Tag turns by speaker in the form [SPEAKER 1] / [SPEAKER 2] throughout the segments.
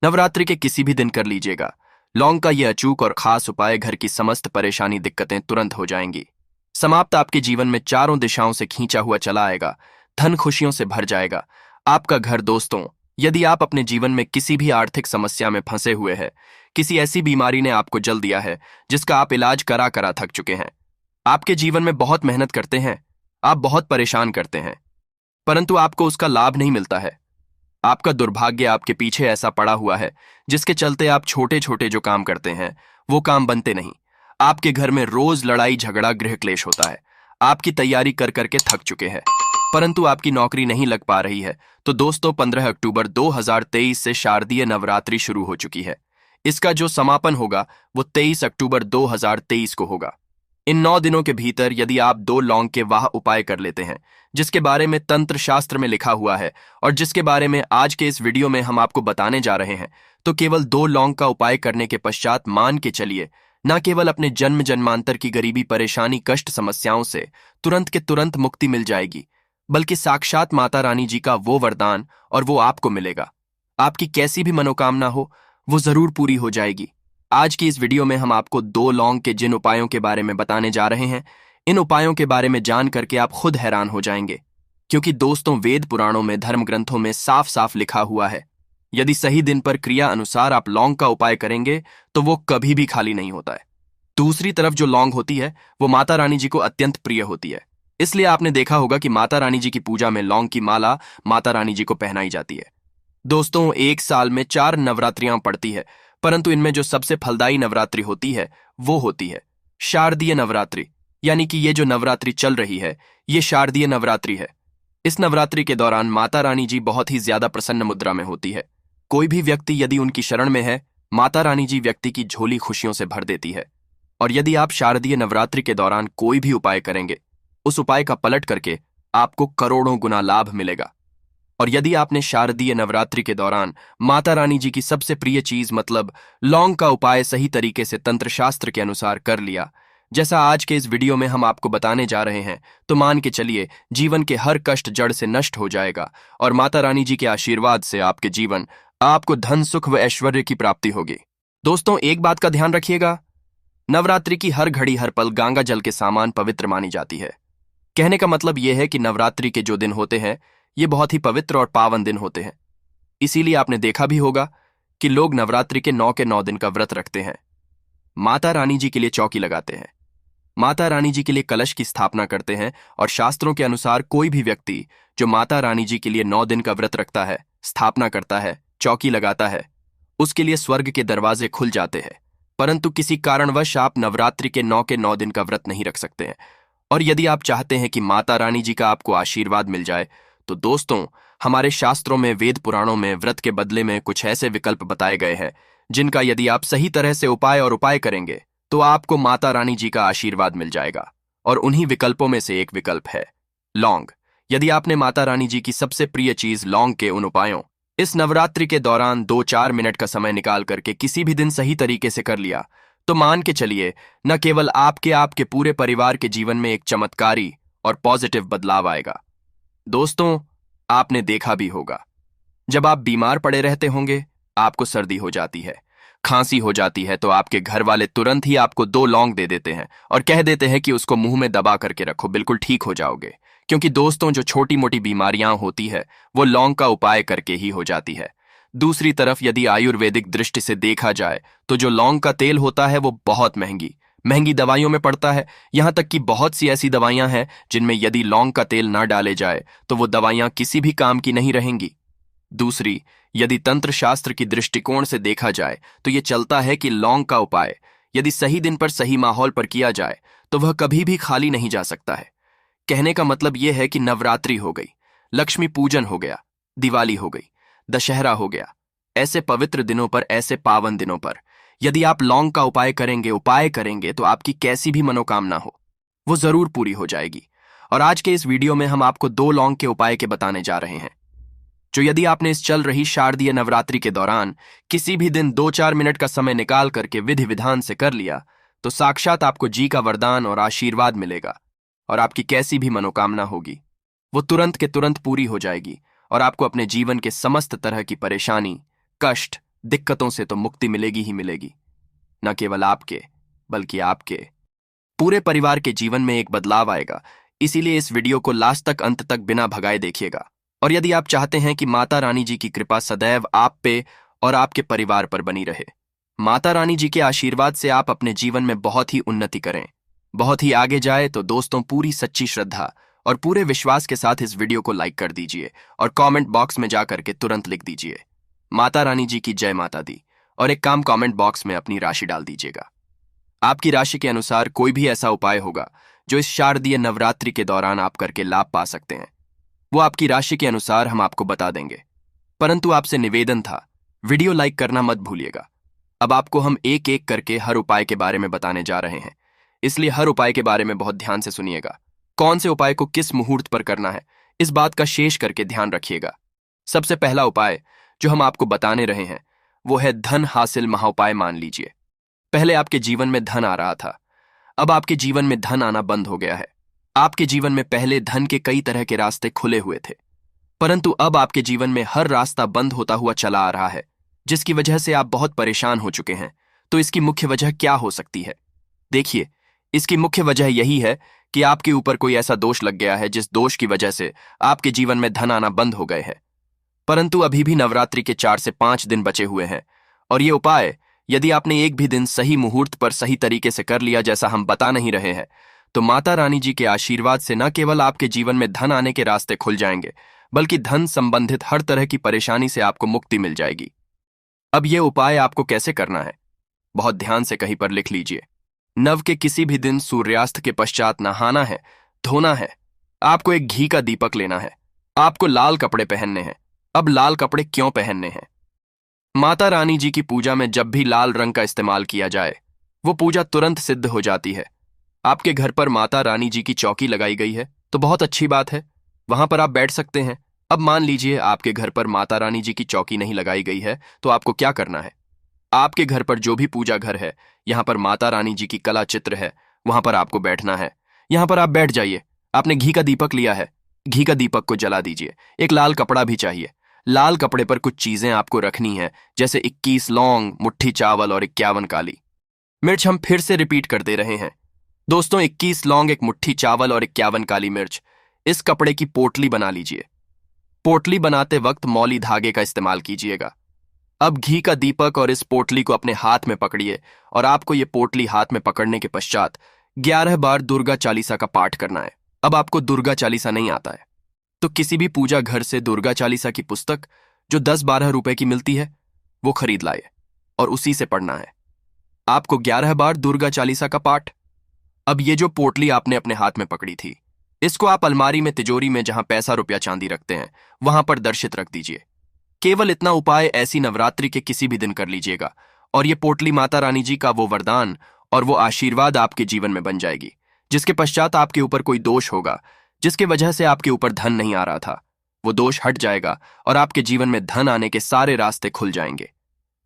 [SPEAKER 1] नवरात्रि के किसी भी दिन कर लीजिएगा। लौंग का यह अचूक और खास उपाय घर की समस्त परेशानी दिक्कतें तुरंत हो जाएंगी। समाप्त आपके जीवन में चारों दिशाओं से खींचा हुआ चला आएगा। धन खुशियों से भर जाएगा आपका घर। दोस्तों, यदि आप अपने जीवन में किसी भी आर्थिक समस्या में फंसे हुए हैं, किसी ऐसी बीमारी ने आपको जल दिया है जिसका आप इलाज करा करा थक चुके हैं, आपके जीवन में बहुत मेहनत करते हैं, आप बहुत परेशान करते हैं, परंतु आपको उसका लाभ नहीं मिलता है। आपका दुर्भाग्य आपके पीछे ऐसा पड़ा हुआ है जिसके चलते आप छोटे छोटे जो काम करते हैं वो काम बनते नहीं। आपके घर में रोज लड़ाई झगड़ा गृह क्लेश होता है। आपकी तैयारी कर करके थक चुके हैं, परंतु आपकी नौकरी नहीं लग पा रही है। तो दोस्तों, 15 अक्टूबर 2023 से शारदीय नवरात्रि शुरू हो चुकी है। इसका जो समापन होगा वो 23 अक्टूबर 2023 को होगा। इन 9 दिनों के भीतर यदि आप 2 लौंग के वाह उपाय कर लेते हैं, जिसके बारे में तंत्र शास्त्र में लिखा हुआ है और जिसके बारे में आज के इस वीडियो में हम आपको बताने जा रहे हैं, तो केवल 2 लौंग का उपाय करने के पश्चात मान के चलिए, न केवल अपने जन्म जन्मांतर की गरीबी परेशानी कष्ट समस्याओं से तुरंत के तुरंत मुक्ति मिल जाएगी, बल्कि साक्षात माता रानी जी का वो वरदान और वो आपको मिलेगा। आपकी कैसी भी मनोकामना हो वो जरूर पूरी हो जाएगी। आज की इस वीडियो में हम आपको 2 लौंग के जिन उपायों के बारे में बताने जा रहे हैं, इन उपायों के बारे में जान करके आप खुद हैरान हो जाएंगे। क्योंकि दोस्तों, वेद पुराणों में धर्म ग्रंथों में साफ साफ लिखा हुआ है, यदि सही दिन पर क्रिया अनुसार आप लौंग का उपाय करेंगे तो वो कभी भी खाली नहीं होता है। दूसरी तरफ जो लौंग होती है वो माता रानी जी को अत्यंत प्रिय होती है। इसलिए आपने देखा होगा कि माता रानी जी की पूजा में लौंग की माला माता रानी जी को पहनाई जाती है। दोस्तों, एक साल में 4 नवरात्रियां पड़ती है, परंतु इनमें जो सबसे फलदायी नवरात्रि होती है वो होती है शारदीय नवरात्रि। यानी कि ये जो नवरात्रि चल रही है ये शारदीय नवरात्रि है। इस नवरात्रि के दौरान माता रानी जी बहुत ही ज्यादा प्रसन्न मुद्रा में होती है। कोई भी व्यक्ति यदि उनकी शरण में है, माता रानी जी व्यक्ति की झोली खुशियों से भर देती है। और यदि आप शारदीय नवरात्रि के दौरान कोई भी उपाय करेंगे, उस उपाय का पलट करके आपको करोड़ों गुना लाभ मिलेगा। और यदि आपने शारदीय नवरात्रि के दौरान माता रानी जी की सबसे प्रिय चीज मतलब लौंग का उपाय सही तरीके से तंत्र शास्त्र के अनुसार कर लिया, जैसा आज के इस वीडियो में हम आपको बताने जा रहे हैं, तो मान के चलिए जीवन के हर कष्ट जड़ से नष्ट हो जाएगा और माता रानी जी के आशीर्वाद से आपके जीवन आपको धन सुख व ऐश्वर्य की प्राप्ति होगी। दोस्तों, एक बात का ध्यान रखिएगा, नवरात्रि की हर घड़ी हर पल गंगा जल के समान पवित्र मानी जाती है। कहने का मतलब यह है कि नवरात्रि के जो दिन होते हैं ये बहुत ही पवित्र और पावन दिन होते हैं। इसीलिए आपने देखा भी होगा कि लोग नवरात्रि के 9 के 9 दिन का व्रत रखते हैं, माता रानी जी के लिए चौकी लगाते हैं, माता रानी जी के लिए कलश की स्थापना करते हैं। और शास्त्रों के अनुसार कोई भी व्यक्ति जो माता रानी जी के लिए 9 दिन का व्रत रखता है, स्थापना करता है, चौकी लगाता है, उसके लिए स्वर्ग के दरवाजे खुल जाते हैं। परंतु किसी कारणवश आप नवरात्रि के 9 के 9 दिन का व्रत नहीं रख सकते हैं। और यदि आप चाहते हैं कि माता रानी जी का आपको आशीर्वाद मिल जाए, तो दोस्तों, हमारे शास्त्रों में वेद पुराणों में व्रत के बदले में कुछ ऐसे विकल्प बताए गए हैं जिनका यदि आप सही तरह से उपाय करेंगे तो आपको माता रानी जी का आशीर्वाद मिल जाएगा। और उन्हीं विकल्पों में से एक विकल्प है लौंग। यदि आपने माता रानी जी की सबसे प्रिय चीज लौंग के उन उपायों इस नवरात्रि के दौरान 2-4 मिनट का समय निकाल करके किसी भी दिन सही तरीके से कर लिया, तो मान के चलिए न केवल आपके पूरे परिवार के जीवन में एक चमत्कारी और पॉजिटिव बदलाव आएगा। दोस्तों, आपने देखा भी होगा, जब आप बीमार पड़े रहते होंगे, आपको सर्दी हो जाती है, खांसी हो जाती है, तो आपके घर वाले तुरंत ही आपको 2 लौंग दे देते हैं और कह देते हैं कि उसको मुंह में दबा करके रखो, बिल्कुल ठीक हो जाओगे। क्योंकि दोस्तों, जो छोटी मोटी बीमारियां होती है वो लौंग का उपाय करके ही हो जाती है। दूसरी तरफ यदि आयुर्वेदिक दृष्टि से देखा जाए तो जो लौंग का तेल होता है वो बहुत महंगी दवाइयों में पड़ता है। यहां तक कि बहुत सी ऐसी दवाइयां हैं जिनमें यदि लौंग का तेल ना डाले जाए तो वो दवाइयां किसी भी काम की नहीं रहेंगी। दूसरी, यदि तंत्र शास्त्र की दृष्टिकोण से देखा जाए तो ये चलता है कि लौंग का उपाय यदि सही दिन पर सही माहौल पर किया जाए तो वह कभी भी खाली नहीं जा सकता है। कहने का मतलब यह है कि नवरात्रि हो गई, लक्ष्मी पूजन हो गया, दिवाली हो गई, दशहरा हो गया, ऐसे पवित्र दिनों पर, ऐसे पावन दिनों पर यदि आप लौंग का उपाय करेंगे तो आपकी कैसी भी मनोकामना हो वो जरूर पूरी हो जाएगी। और आज के इस वीडियो में हम आपको 2 लौंग के उपाय के बताने जा रहे हैं, जो यदि आपने इस चल रही शारदीय नवरात्रि के दौरान किसी भी दिन 2-4 मिनट का समय निकाल करके विधि विधान से कर लिया, तो साक्षात आपको जी का वरदान और आशीर्वाद मिलेगा और आपकी कैसी भी मनोकामना होगी वो तुरंत के तुरंत पूरी हो जाएगी और आपको अपने जीवन के समस्त तरह की परेशानी, कष्ट, दिक्कतों से तो मुक्ति मिलेगी ही मिलेगी। न केवल आपके, बल्कि आपके पूरे परिवार के जीवन में एक बदलाव आएगा। इसीलिए इस वीडियो को लास्ट तक, अंत तक बिना भगाए देखिएगा। और यदि आप चाहते हैं कि माता रानी जी की कृपा सदैव आप पे और आपके परिवार पर बनी रहे, माता रानी जी के आशीर्वाद से आप अपने जीवन में बहुत ही उन्नति करें, बहुत ही आगे जाए, तो दोस्तों पूरी सच्ची श्रद्धा और पूरे विश्वास के साथ इस वीडियो को लाइक कर दीजिए और कमेंट बॉक्स में जाकर के तुरंत लिख दीजिए माता रानी जी की जय माता दी, और एक काम कमेंट बॉक्स में अपनी राशि डाल दीजिएगा। आपकी राशि के अनुसार कोई भी ऐसा उपाय होगा जो इस शारदीय नवरात्रि के दौरान आप करके लाभ पा सकते हैं, वो आपकी राशि के अनुसार हम आपको बता देंगे। परंतु आपसे निवेदन था, वीडियो लाइक करना मत भूलिएगा। अब आपको हम एक एक करके हर उपाय के बारे में बताने जा रहे हैं, इसलिए हर उपाय के बारे में बहुत ध्यान से सुनिएगा। कौन से उपाय को किस मुहूर्त पर करना है, इस बात का शेष करके ध्यान रखिएगा। सबसे पहला उपाय जो हम आपको बताने रहे हैं वो है धन हासिल महाउपाय। मान लीजिए पहले आपके जीवन में धन आ रहा था, अब आपके जीवन में धन आना बंद हो गया है। आपके जीवन में पहले धन के कई तरह के रास्ते खुले हुए थे, परंतु अब आपके जीवन में हर रास्ता बंद होता हुआ चला आ रहा है, जिसकी वजह से आप बहुत परेशान हो चुके हैं। तो इसकी मुख्य वजह क्या हो सकती है? देखिए, इसकी मुख्य वजह यही है कि आपके ऊपर कोई ऐसा दोष लग गया है जिस दोष की वजह से आपके जीवन में धन आना बंद हो गए हैं। परंतु अभी भी नवरात्रि के 4 से 5 दिन बचे हुए हैं, और ये उपाय यदि आपने एक भी दिन सही मुहूर्त पर सही तरीके से कर लिया, जैसा हम बता नहीं रहे हैं, तो माता रानी जी के आशीर्वाद से न केवल आपके जीवन में धन आने के रास्ते खुल जाएंगे, बल्कि धन संबंधित हर तरह की परेशानी से आपको मुक्ति मिल जाएगी। अब यह उपाय आपको कैसे करना है, बहुत ध्यान से कहीं पर लिख लीजिए। नव के किसी भी दिन सूर्यास्त के पश्चात नहाना है, धोना है। आपको एक घी का दीपक लेना है। आपको लाल कपड़े पहनने हैं। अब लाल कपड़े क्यों पहनने हैं? माता रानी जी की पूजा में जब भी लाल रंग का इस्तेमाल किया जाए, वो पूजा तुरंत सिद्ध हो जाती है। आपके घर पर माता रानी जी की चौकी लगाई गई है तो बहुत अच्छी बात है, वहां पर आप बैठ सकते हैं। अब मान लीजिए आपके घर पर माता रानी जी की चौकी नहीं लगाई गई है, तो आपको क्या करना है? आपके घर पर जो भी पूजा घर है, यहाँ पर माता रानी जी की कला चित्र है, वहां पर आपको बैठना है। यहाँ पर आप बैठ जाइए। आपने घी का दीपक लिया है, घी का दीपक को जला दीजिए। एक लाल कपड़ा भी चाहिए। लाल कपड़े पर कुछ चीजें आपको रखनी है, जैसे 21 लौंग, मुट्ठी चावल और 51 काली मिर्च। हम फिर से रिपीट कर दे रहे हैं दोस्तों, 21 लौंग, एक मुट्ठी चावल और 51 काली मिर्च। इस कपड़े की पोटली बना लीजिए। पोटली बनाते वक्त मौली धागे का इस्तेमाल कीजिएगा। अब घी का दीपक और इस पोटली को अपने हाथ में पकड़िए, और आपको ये पोटली हाथ में पकड़ने के पश्चात 11 बार दुर्गा चालीसा का पाठ करना है। अब आपको दुर्गा चालीसा नहीं आता है तो किसी भी पूजा घर से दुर्गा चालीसा की पुस्तक जो 10-12 रुपए की मिलती है, वो खरीद लाए और उसी से पढ़ना है। आपको 11 बार दुर्गा चालीसा का पाठ। अब ये जो पोटली आपने अपने हाथ में पकड़ी थी, इसको आप अलमारी में, तिजोरी में, जहां पैसा रुपया चांदी रखते हैं, वहां पर दर्शित रख दीजिए। केवल इतना उपाय ऐसी नवरात्रि के किसी भी दिन कर लीजिएगा, और ये पोटली माता रानी जी का वो वरदान और वो आशीर्वाद आपके जीवन में बन जाएगी, जिसके पश्चात आपके ऊपर कोई दोष होगा जिसके वजह से आपके ऊपर धन नहीं आ रहा था, वो दोष हट जाएगा और आपके जीवन में धन आने के सारे रास्ते खुल जाएंगे।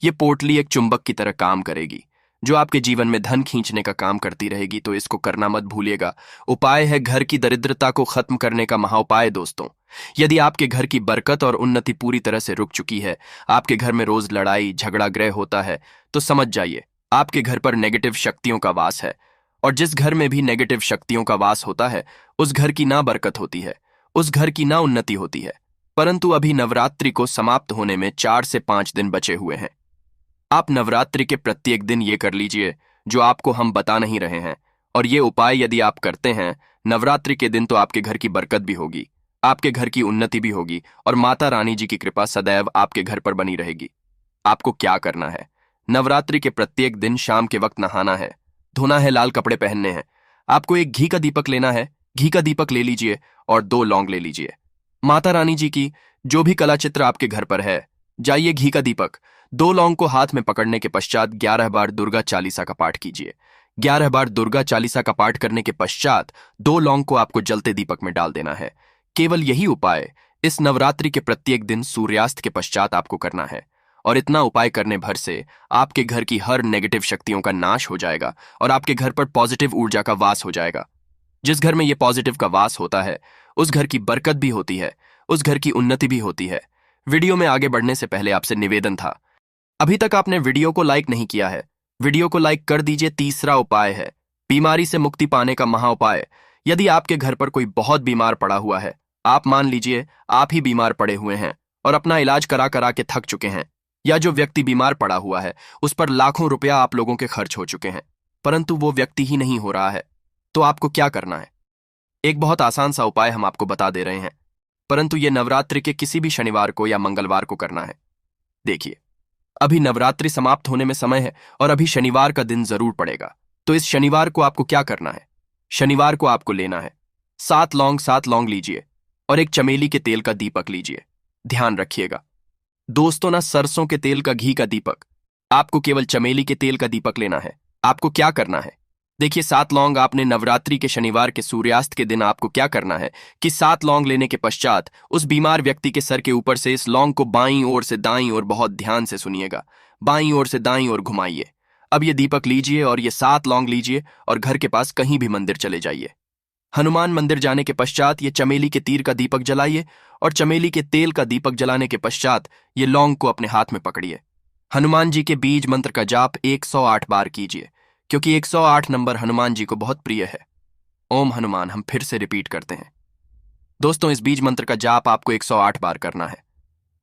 [SPEAKER 1] ये पोटली एक चुंबक की तरह काम करेगी, जो आपके जीवन में धन खींचने का काम करती रहेगी। तो इसको करना मत भूलिएगा। उपाय है घर की दरिद्रता को खत्म करने का महाउपाय। दोस्तों, यदि आपके घर की बरकत और उन्नति पूरी तरह से रुक चुकी है, आपके घर में रोज लड़ाई झगड़ा ग्रह होता है, तो समझ जाइए आपके घर पर नेगेटिव शक्तियों का वास है। और जिस घर में भी नेगेटिव शक्तियों का वास होता है, उस घर की ना बरकत होती है, उस घर की ना उन्नति होती है। परंतु अभी नवरात्रि को समाप्त होने में 4 से 5 दिन बचे हुए हैं। आप नवरात्रि के प्रत्येक दिन ये कर लीजिए जो आपको हम बता नहीं रहे हैं, और ये उपाय यदि आप करते हैं नवरात्रि के दिन, तो आपके घर की बरकत भी होगी, आपके घर की उन्नति भी होगी, और माता रानी जी की कृपा सदैव आपके घर पर बनी रहेगी। आपको क्या करना है? नवरात्रि के प्रत्येक दिन शाम के वक्त नहाना है, धोना है, लाल कपड़े पहनने हैं। आपको एक घी का दीपक लेना है। घी का दीपक ले लीजिए और 2 लौंग ले लीजिए। माता रानी जी की जो भी कला चित्र आपके घर पर है, जाइए, घी का दीपक, 2 लौंग को हाथ में पकड़ने के पश्चात 11 बार दुर्गा चालीसा का पाठ कीजिए। 11 बार दुर्गा चालीसा का पाठ करने के पश्चात 2 लौंग को आपको जलते दीपक में डाल देना है। केवल यही उपाय इस नवरात्रि के प्रत्येक दिन सूर्यास्त के पश्चात आपको करना है, और इतना उपाय करने भर से आपके घर की हर नेगेटिव शक्तियों का नाश हो जाएगा और आपके घर पर पॉजिटिव ऊर्जा का वास हो जाएगा। जिस घर में ये पॉजिटिव का वास होता है, उस घर की बरकत भी होती है, उस घर की उन्नति भी होती है। वीडियो में आगे बढ़ने से पहले आपसे निवेदन था, अभी तक आपने वीडियो को लाइक नहीं किया है, वीडियो को लाइक कर दीजिए। तीसरा उपाय है बीमारी से मुक्ति पाने का महा उपाय। यदि आपके घर पर कोई बहुत बीमार पड़ा हुआ है, आप मान लीजिए आप ही बीमार पड़े हुए हैं और अपना इलाज करा करा के थक चुके हैं, या जो व्यक्ति बीमार पड़ा हुआ है उस पर लाखों रुपया आप लोगों के खर्च हो चुके हैं, परंतु वो व्यक्ति ही नहीं हो रहा है, तो आपको क्या करना है? एक बहुत आसान सा उपाय हम आपको बता दे रहे हैं, परंतु ये नवरात्रि के किसी भी शनिवार को या मंगलवार को करना है। देखिए, अभी नवरात्रि समाप्त होने में समय है और अभी शनिवार का दिन जरूर पड़ेगा। तो इस शनिवार को आपको क्या करना है? शनिवार को आपको लेना है 7 लौंग लीजिए और एक चमेली के तेल का दीपक लीजिए। ध्यान रखिएगा दोस्तों, ना सरसों के तेल का घी का दीपक, आपको केवल चमेली के तेल का दीपक लेना है। आपको क्या करना है? देखिए, 7 लौंग आपने नवरात्रि के शनिवार के सूर्यास्त के दिन आपको क्या करना है कि 7 लौंग लेने के पश्चात उस बीमार व्यक्ति के सर के ऊपर से इस लौंग को बाईं ओर से दाईं ओर, बहुत ध्यान से सुनिएगा, बाईं ओर से दाईं ओर घुमाइए। अब ये दीपक लीजिए और ये 7 लौंग लीजिए और घर के पास कहीं भी मंदिर चले जाइए। हनुमान मंदिर जाने के पश्चात ये चमेली के तीर का दीपक जलाइए और चमेली के तेल का दीपक जलाने के पश्चात ये लौंग को अपने हाथ में पकड़िए। हनुमान जी के बीज मंत्र का जाप 108 बार कीजिए, क्योंकि 108 नंबर हनुमान जी को बहुत प्रिय है। ओम हनुमान, हम फिर से रिपीट करते हैं दोस्तों, इस बीज मंत्र का जाप आपको 108 बार करना है।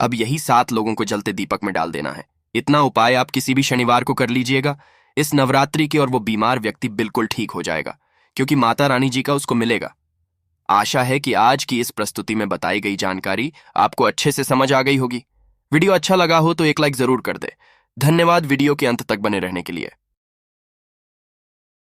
[SPEAKER 1] अब यही 7 लोगों को जलते दीपक में डाल देना है। इतना उपाय आप किसी भी शनिवार को कर लीजिएगा इस नवरात्रि के, और वो बीमार व्यक्ति बिल्कुल ठीक हो जाएगा, क्योंकि माता रानी जी का उसको मिलेगा। आशा है कि आज की इस प्रस्तुति में बताई गई जानकारी आपको अच्छे से समझ आ गई होगी। वीडियो अच्छा लगा हो तो एक लाइक जरूर कर दे। धन्यवाद वीडियो के अंत तक बने रहने के लिए।